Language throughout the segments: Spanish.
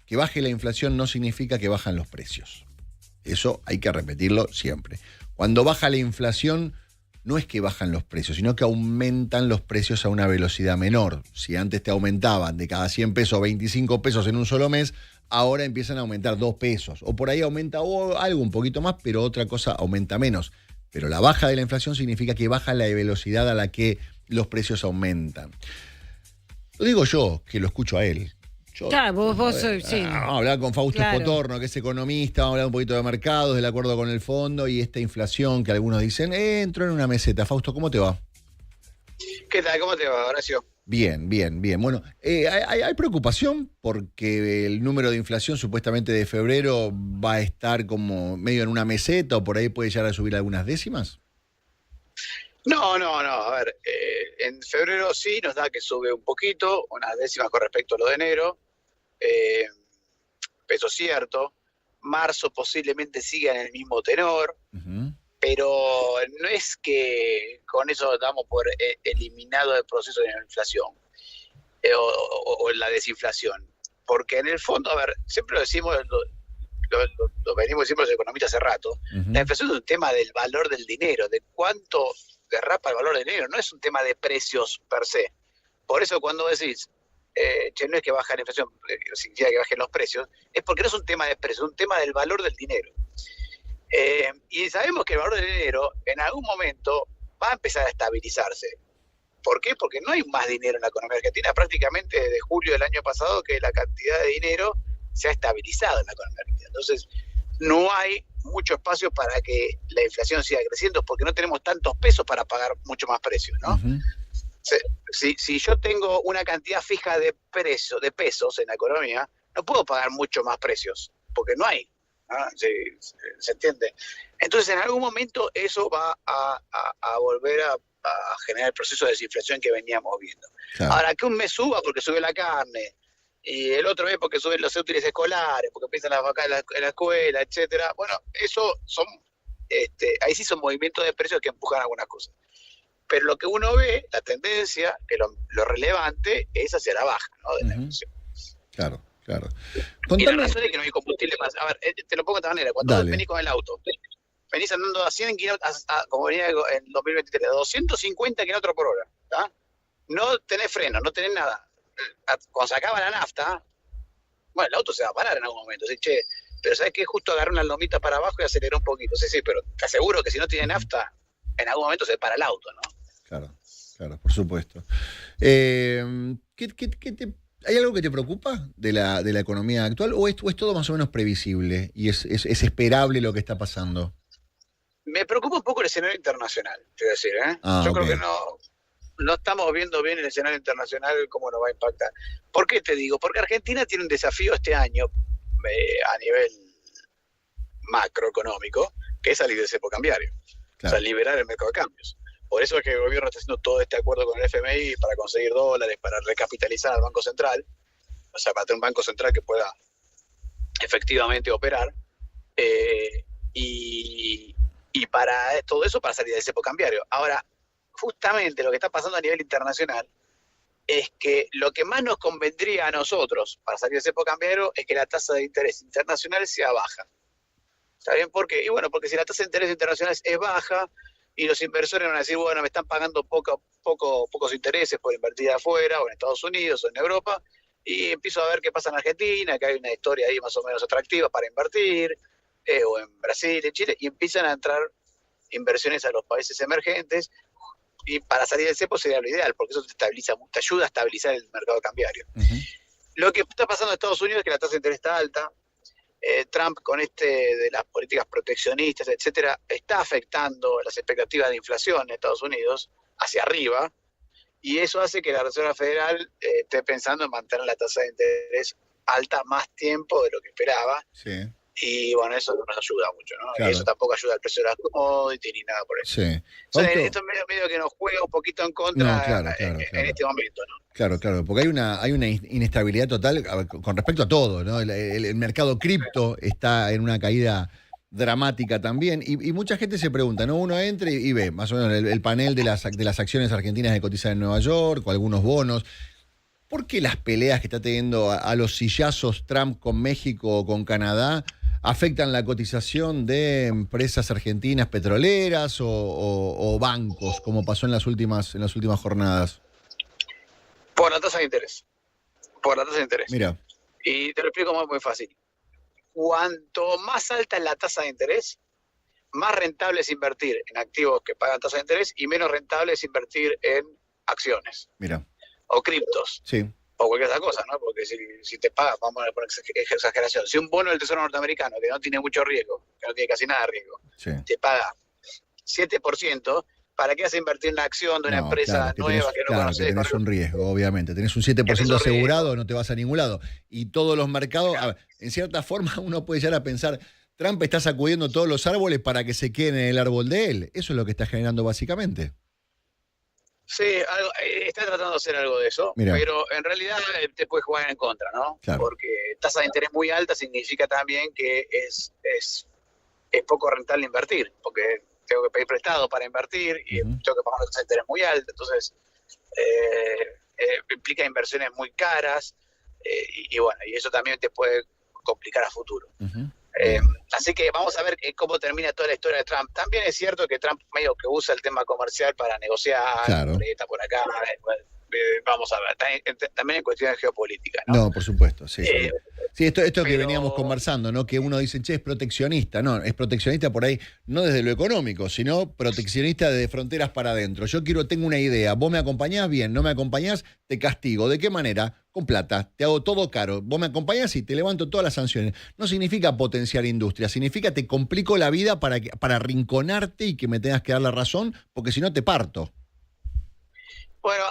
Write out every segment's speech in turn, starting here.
que baje la inflación no significa que bajan los precios. Eso hay que repetirlo siempre. Cuando baja la inflación, no es que bajan los precios, sino que aumentan los precios a una velocidad menor. Si antes te aumentaban de cada 100 pesos 25 pesos en un solo mes, ahora empiezan a aumentar 2 pesos. O por ahí aumenta algo un poquito más, pero otra cosa aumenta menos. Pero la baja de la inflación significa que baja la velocidad a la que los precios aumentan. Lo digo yo, que lo escucho a él. Claro, vos sí. Vamos a hablar con Fausto Espotorno, que es economista, vamos a hablar un poquito de mercados, del acuerdo con el fondo y esta inflación que algunos dicen, entró en una meseta. Fausto, ¿cómo te va? ¿Qué tal? ¿Cómo te va, Horacio? Bien. Bueno, hay preocupación porque el número de inflación supuestamente de febrero va a estar como medio en una meseta o por ahí puede llegar a subir algunas décimas. No. A ver, en febrero sí nos da que sube un poquito, unas décimas con respecto a lo de enero. Eso es cierto. Marzo posiblemente siga en el mismo tenor, pero no es que con eso damos por eliminado el proceso de la inflación o la desinflación. Porque en el fondo, a ver, siempre lo decimos, lo venimos diciendo los economistas hace rato, la inflación es un tema del valor del dinero, de cuánto derrapa el valor del dinero, no es un tema de precios per se. Por eso cuando decís, no es que baja la inflación, significa que bajen los precios, es porque no es un tema de precios, es un tema del valor del dinero. Y sabemos que el valor del dinero en algún momento va a empezar a estabilizarse. ¿Por qué? Porque no hay más dinero en la economía argentina. Prácticamente desde julio del año pasado que la cantidad de dinero se ha estabilizado en la economía argentina. Entonces, no hay mucho espacio para que la inflación siga creciendo porque no tenemos tantos pesos para pagar mucho más precios, ¿no? Si yo tengo una cantidad fija de pesos en la economía, no puedo pagar mucho más precios porque no hay. ¿No? ¿Se entiende? Entonces, en algún momento eso va a volver a generar el proceso de desinflación que veníamos viendo. Claro. Ahora, que un mes suba porque sube la carne, y el otro mes porque suben los útiles escolares, porque empiezan las vacas en la escuela, etcétera. Bueno, eso son, ahí sí son movimientos de precios que empujan algunas cosas. Pero lo que uno ve, la tendencia, que lo relevante es hacia la baja, ¿no? De la inflación. Claro. Y la razón es que no hay combustible más. A ver, te lo pongo de esta manera. Cuando vos venís con el auto, venís andando a 100 kilómetros, como venía en 2023, a 250 kilómetros por hora, ¿tá? No tenés freno, no tenés nada. Cuando se acaba la nafta, bueno, el auto se va a parar en algún momento. ¿Sí? Che, pero ¿sabes qué? Justo agarré una lomita para abajo y aceleró un poquito. Sí, pero te aseguro que si no tiene nafta, en algún momento se para el auto, ¿no? Claro, por supuesto. ¿Hay algo que te preocupa de la economía actual o es todo más o menos previsible y es esperable lo que está pasando? Me preocupa un poco el escenario internacional, quiero decir, ¿eh? Yo creo que no estamos viendo bien el escenario internacional cómo nos va a impactar. ¿Por qué te digo? Porque Argentina tiene un desafío este año a nivel macroeconómico, que es salir del cepo cambiario. Claro. O sea, liberar el mercado de cambios. Por eso es que el gobierno está haciendo todo este acuerdo con el FMI para conseguir dólares, para recapitalizar al Banco Central, o sea, para tener un Banco Central que pueda efectivamente operar, y para todo eso, para salir del cepo cambiario. Ahora, justamente lo que está pasando a nivel internacional es que lo que más nos convendría a nosotros para salir del cepo cambiario es que la tasa de interés internacional sea baja. ¿Saben por qué? Y bueno, porque si la tasa de interés internacional es baja y los inversores van a decir, bueno, me están pagando pocos intereses por invertir afuera, o en Estados Unidos, o en Europa, y empiezo a ver qué pasa en Argentina, que hay una historia ahí más o menos atractiva para invertir, o en Brasil, en Chile, y empiezan a entrar inversiones a los países emergentes, y para salir del cepo sería lo ideal, porque eso te ayuda a estabilizar el mercado cambiario. Lo que está pasando en Estados Unidos es que la tasa de interés está alta. Trump con de las políticas proteccionistas, etcétera, está afectando las expectativas de inflación en Estados Unidos hacia arriba, y eso hace que la Reserva Federal esté pensando en mantener la tasa de interés alta más tiempo de lo que esperaba. Sí. Y bueno, eso no nos ayuda mucho, ¿no? Claro. Y eso tampoco ayuda al precio de las commodities ni nada por eso. Sí. Entonces, esto es medio que nos juega un poquito en contra en este momento, ¿no? Claro, porque hay una inestabilidad total con respecto a todo, ¿no? El mercado cripto está en una caída dramática también, y mucha gente se pregunta, ¿no? Uno entra y ve más o menos el panel de las acciones argentinas que cotizan en Nueva York, o algunos bonos. ¿Por qué las peleas que está teniendo a los sillazos Trump con México o con Canadá afectan la cotización de empresas argentinas petroleras o bancos, como pasó en las últimas jornadas? Por la tasa de interés. Por la tasa de interés. Mira. Y te lo explico muy fácil. Cuanto más alta es la tasa de interés, más rentable es invertir en activos que pagan tasa de interés y menos rentable es invertir en acciones. Mira. O criptos. Sí. O cualquier otra cosa, ¿no? Porque si te pagas, vamos a poner exageración, si un bono del Tesoro norteamericano, que no tiene mucho riesgo, que no tiene casi nada de riesgo, Sí. te paga 7%, ¿para qué vas a invertir en una acción de una empresa nueva que no conoces? Que tenés un riesgo, obviamente. Tenés un 7% asegurado, no te vas a ningún lado. Y todos los mercados, a ver, en cierta forma uno puede llegar a pensar, Trump está sacudiendo todos los árboles para que se queden en el árbol de él. Eso es lo que está generando básicamente. Sí, está tratando de hacer algo de eso, Mirá. pero en realidad te puede jugar en contra, ¿no? Claro. Porque tasa de interés muy alta significa también que es poco rentable invertir, porque tengo que pedir prestado para invertir y tengo que pagar una tasa de interés muy alta, entonces implica inversiones muy caras y bueno, y eso también te puede complicar a futuro. Así que vamos a ver cómo termina toda la historia de Trump. También es cierto que Trump medio que usa el tema comercial para negociar, claro. Por acá, vamos a ver, también en cuestiones geopolíticas, ¿no? No, por supuesto, sí. Sí, esto que veníamos conversando, ¿no? Que uno dice, che, es proteccionista. No, es proteccionista por ahí, no desde lo económico, sino proteccionista desde fronteras para adentro. Tengo una idea, vos me acompañás, bien, no me acompañás, te castigo. ¿De qué manera? Con plata, te hago todo caro. Vos me acompañás y te levanto todas las sanciones. No significa potenciar industria, significa te complico la vida para arrinconarte y que me tengas que dar la razón, porque si no te parto. Bueno,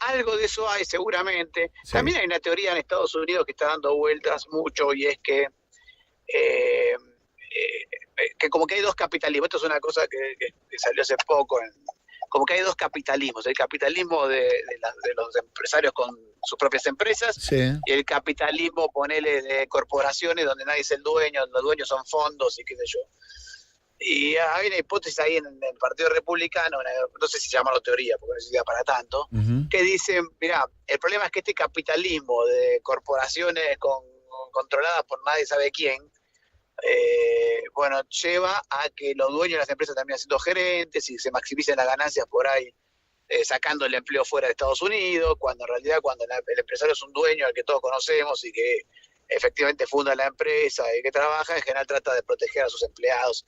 algo de eso hay seguramente. Sí. También hay una teoría en Estados Unidos que está dando vueltas mucho y es que como que hay dos capitalismos. Esto es una cosa que salió hace poco. Como que hay dos capitalismos. El capitalismo de los empresarios con sus propias empresas, sí, y el capitalismo, ponele, de corporaciones donde nadie es el dueño, los dueños son fondos y qué sé yo. Y hay una hipótesis ahí en el Partido Republicano, no sé si se llama la teoría, porque no se para tanto, que dicen, mirá, el problema es que este capitalismo de corporaciones controladas por nadie sabe quién, bueno, lleva a que los dueños de las empresas terminan siendo gerentes y se maximicen las ganancias por ahí, sacando el empleo fuera de Estados Unidos, cuando en realidad cuando el empresario es un dueño al que todos conocemos y que efectivamente funda la empresa y que trabaja, en general trata de proteger a sus empleados.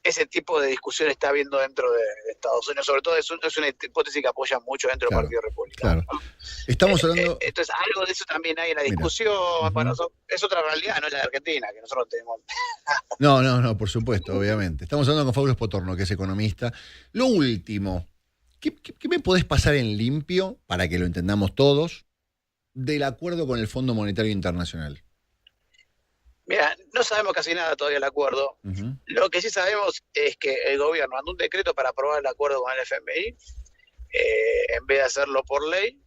Ese tipo de discusión está habiendo dentro de Estados Unidos, sobre todo es una hipótesis que apoya mucho dentro del Partido Republicano. Claro. Estamos hablando... Entonces, algo de eso también hay en la discusión. Bueno, es otra realidad, no es la de Argentina, que nosotros tenemos. No, por supuesto, obviamente. Estamos hablando con Fausto Spotorno, que es economista. Lo último, ¿qué me podés pasar en limpio, para que lo entendamos todos, del acuerdo con el Fondo Monetario Internacional? Mira, no sabemos casi nada todavía del acuerdo. Lo que sí sabemos es que el gobierno mandó un decreto para aprobar el acuerdo con el FMI, en vez de hacerlo por ley.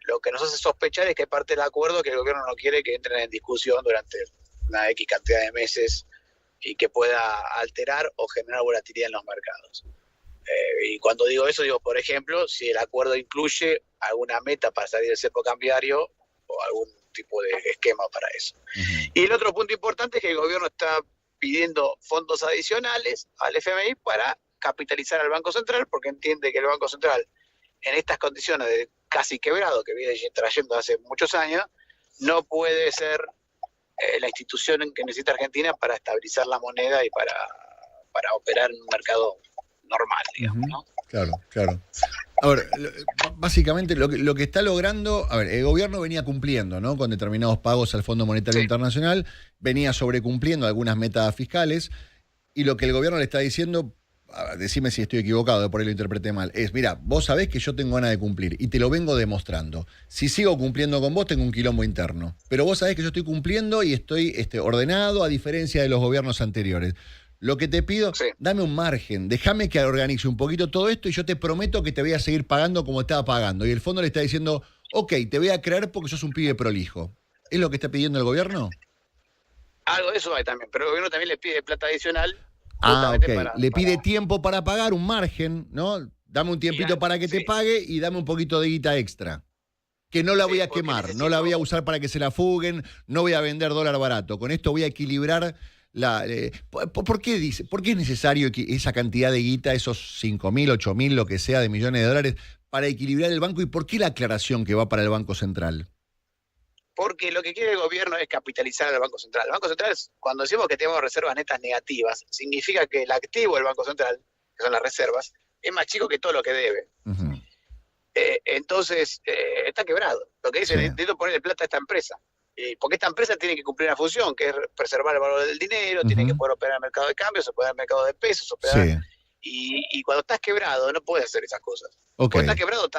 Lo que nos hace sospechar es que parte del acuerdo que el gobierno no quiere que entren en discusión durante una X cantidad de meses y que pueda alterar o generar volatilidad en los mercados. Y cuando digo eso, digo, por ejemplo, si el acuerdo incluye alguna meta para salir del cepo cambiario o algún tipo de esquema para eso. Y el otro punto importante es que el gobierno está pidiendo fondos adicionales al FMI para capitalizar al Banco Central, porque entiende que el Banco Central, en estas condiciones de casi quebrado que viene trayendo hace muchos años, no puede ser la institución que necesita Argentina para estabilizar la moneda y para operar en un mercado normal, digamos, ¿no? Claro. A ver, básicamente lo que está logrando, a ver, el gobierno venía cumpliendo, ¿no?, con determinados pagos al Fondo Monetario Internacional, venía sobrecumpliendo algunas metas fiscales, y lo que el gobierno le está diciendo, decime si estoy equivocado, por ahí lo interpreté mal, es, mira, vos sabés que yo tengo ganas de cumplir, y te lo vengo demostrando. Si sigo cumpliendo con vos, tengo un quilombo interno. Pero vos sabés que yo estoy cumpliendo y estoy ordenado, a diferencia de los gobiernos anteriores. Lo que te pido, dame un margen, déjame que organice un poquito todo esto y yo te prometo que te voy a seguir pagando como estaba pagando. Y el fondo le está diciendo, ok, te voy a creer porque sos un pibe prolijo. ¿Es lo que está pidiendo el gobierno? Algo de eso hay también, pero el gobierno también le pide plata adicional. Ok, le pide tiempo para pagar, un margen, ¿no? Dame un tiempito para que te pague y dame un poquito de guita extra. que no la voy a quemar, no la voy a usar para que se la fuguen, no voy a vender dólar barato. Con esto voy a equilibrar ¿por qué es necesario esa cantidad de guita, esos 5.000, 8.000, lo que sea, de millones de dólares, para equilibrar el banco? ¿Y por qué la aclaración que va para el Banco Central? Porque lo que quiere el gobierno es capitalizar al Banco Central. El Banco Central, cuando decimos que tenemos reservas netas negativas, significa que el activo del Banco Central, que son las reservas, es más chico que todo lo que debe. Uh-huh. Entonces, está quebrado. Lo que dice, necesito ponerle plata a esta empresa. Porque esta empresa tiene que cumplir una función, que es preservar el valor del dinero, tiene que poder operar en el mercado de cambios, operar en el mercado de pesos, operar... Y cuando estás quebrado no puedes hacer esas cosas. Cuando estás quebrado,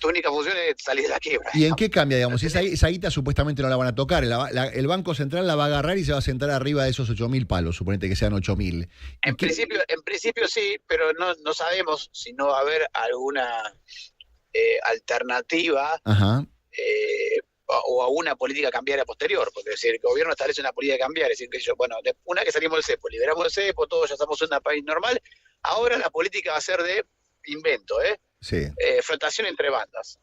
tu única función es salir de la quiebra. ¿Y en qué cambia, digamos? Si esa guita supuestamente no la van a tocar, el Banco Central la va a agarrar y se va a sentar arriba de esos 8.000 palos, suponete que sean 8.000. En principio sí, pero no sabemos si no va a haber alguna alternativa o a una política cambiaria posterior, porque si el gobierno establece una política cambiaria, es decir, que una que salimos del cepo, liberamos el cepo, todos ya estamos en un país normal, ahora la política va a ser de invento, flotación entre bandas.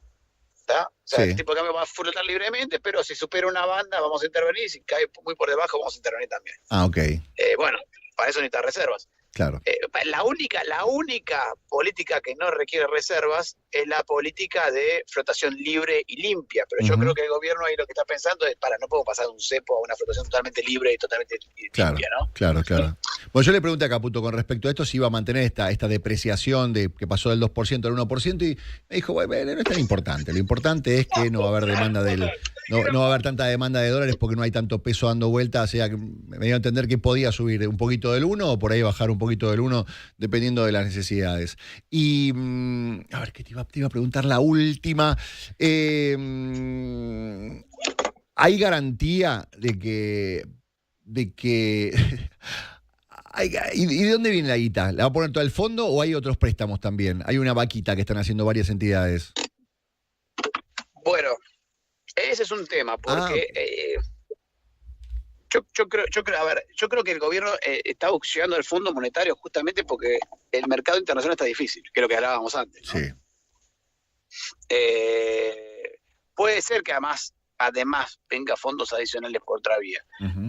¿Tá? O sea, el tipo de cambio va a flotar libremente, pero si supera una banda vamos a intervenir, y si cae muy por debajo vamos a intervenir también. Bueno, para eso necesitas reservas. Claro. La única política que no requiere reservas es la política de flotación libre y limpia, pero yo creo que el gobierno ahí lo que está pensando es, no puedo pasar de un cepo a una flotación totalmente libre y totalmente limpia, ¿no? Claro. Bueno, yo le pregunté a Caputo con respecto a esto si iba a mantener esta depreciación que pasó del 2% al 1%, y me dijo, bueno, no es tan importante, lo importante es que no va a haber demanda no va a haber tanta demanda de dólares porque no hay tanto peso dando vueltas, o sea, me dio a entender que podía subir un poquito del 1 o por ahí bajar un poquito del 1, dependiendo de las necesidades. Y, a ver, ¿qué te iba a preguntar la última? ¿Hay garantía de que ¿y de dónde viene la guita? ¿La va a poner todo el fondo o hay otros préstamos también? Hay una vaquita que están haciendo varias entidades. Bueno, ese es un tema, porque yo creo que el gobierno está auxiliando el Fondo Monetario justamente porque el mercado internacional está difícil, que es lo que hablábamos antes, ¿no? Sí. Puede ser que además venga fondos adicionales por otra vía,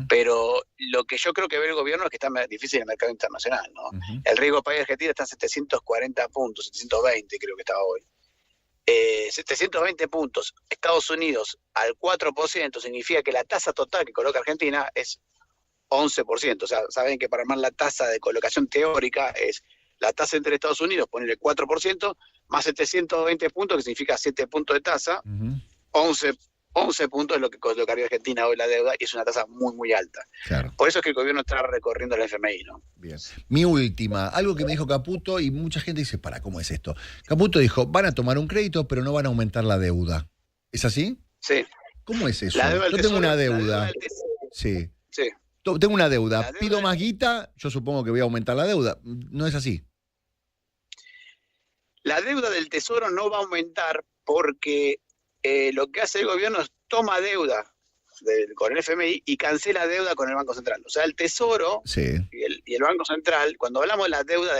pero lo que yo creo que ve el gobierno es que está más difícil el mercado internacional, ¿no? El riesgo país de Argentina está en 740 puntos, 720 creo que estaba hoy. 720 puntos, Estados Unidos al 4% significa que la tasa total que coloca Argentina es 11%. O sea, saben que para armar la tasa de colocación teórica es la tasa entre Estados Unidos, ponerle 4%, más 720 puntos, que significa 7 puntos de tasa, 11 puntos es lo que colocaría Argentina hoy la deuda, y es una tasa muy, muy alta. Claro. Por eso es que el gobierno está recorriendo el FMI, ¿no? Bien. Mi última, algo que me dijo Caputo, y mucha gente dice, ¿cómo es esto? Caputo dijo, van a tomar un crédito, pero no van a aumentar la deuda. ¿Es así? Sí. ¿Cómo es eso? Yo tengo una deuda. Sí. Tengo una deuda. Pido más guita, yo supongo que voy a aumentar la deuda. ¿No es así? La deuda del Tesoro no va a aumentar porque lo que hace el gobierno es toma deuda con el FMI y cancela deuda con el Banco Central. O sea, el Tesoro y el Banco Central, cuando hablamos de la deuda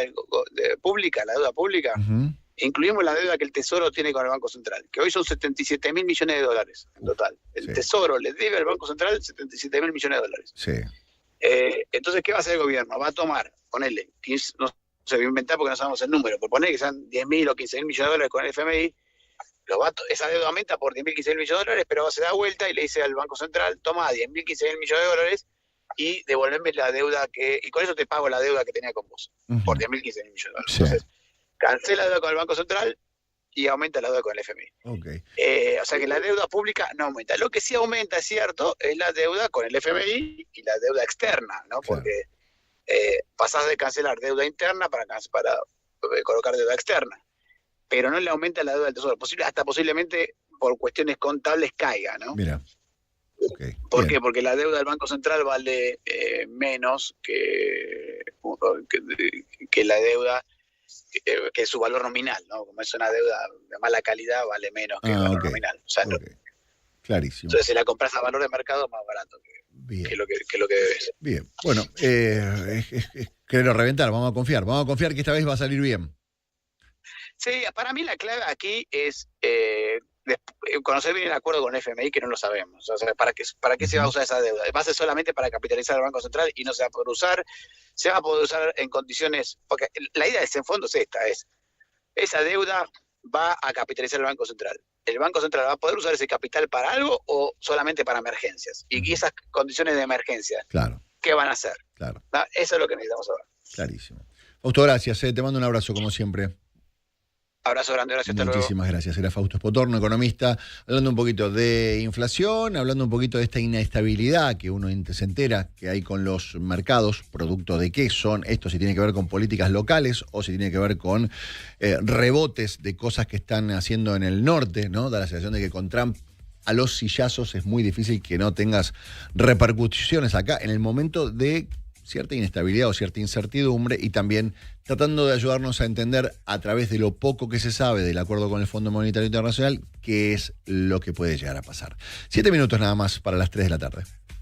pública, la deuda pública, incluimos la deuda que el Tesoro tiene con el Banco Central, que hoy son 77.000 millones de dólares en total. El Tesoro le debe al Banco Central 77.000 millones de dólares. Sí. Entonces, ¿qué va a hacer el gobierno? Va a tomar, ponele, 15, no se va a inventar porque no sabemos el número, por poner que sean 10.000 o 15.000 millones de dólares con el FMI, esa deuda aumenta por 10.000, 15.000 millones de dólares, pero se da vuelta y le dice al Banco Central, toma 10.000, 15.000 millones de dólares y devolverme la deuda y con eso te pago la deuda que tenía con vos, por 10.000, 15.000 millones de dólares. Entonces, cancela la deuda con el Banco Central y aumenta la deuda con el FMI. O sea que la deuda pública no aumenta. Lo que sí aumenta, es cierto, es la deuda con el FMI y la deuda externa, ¿no? Porque pasás de cancelar deuda interna para colocar deuda externa. Pero no le aumenta la deuda del Tesoro. Hasta posiblemente por cuestiones contables caiga, ¿no? Mira. ¿Por qué? Porque la deuda del Banco Central vale menos que la deuda, que su valor nominal, ¿no? Como es una deuda de mala calidad, vale menos que el valor nominal. O sea, clarísimo. Entonces, si la compras a valor de mercado, es más barato que lo que debes. Bien. Bueno, es quererlo reventar. Vamos a confiar que esta vez va a salir bien. Sí, para mí la clave aquí es conocer bien el acuerdo con el FMI, que no lo sabemos. O sea, ¿para qué se va a usar esa deuda? Va a ser solamente para capitalizar al Banco Central y no se va a poder usar. Se va a poder usar en condiciones, porque la idea de ese fondo es esa deuda va a capitalizar el Banco Central. ¿El Banco Central va a poder usar ese capital para algo o solamente para emergencias? Y esas condiciones de emergencia, claro, ¿qué van a hacer? Claro. ¿No? Eso es lo que necesitamos saber. Clarísimo. Fausto, gracias. Te mando un abrazo como siempre. Abrazo grande, gracias. Hasta luego. Muchísimas gracias. Era Fausto Spotorno, economista, hablando un poquito de inflación, hablando un poquito de esta inestabilidad que uno se entera que hay con los mercados, producto de qué son esto, si tiene que ver con políticas locales o si tiene que ver con rebotes de cosas que están haciendo en el norte, ¿no? Da la sensación de que con Trump a los sillazos es muy difícil que no tengas repercusiones acá en el momento de cierta inestabilidad o cierta incertidumbre, y también tratando de ayudarnos a entender a través de lo poco que se sabe del acuerdo con el Fondo Monetario Internacional qué es lo que puede llegar a pasar. 7 minutos nada más para las 3 de la tarde.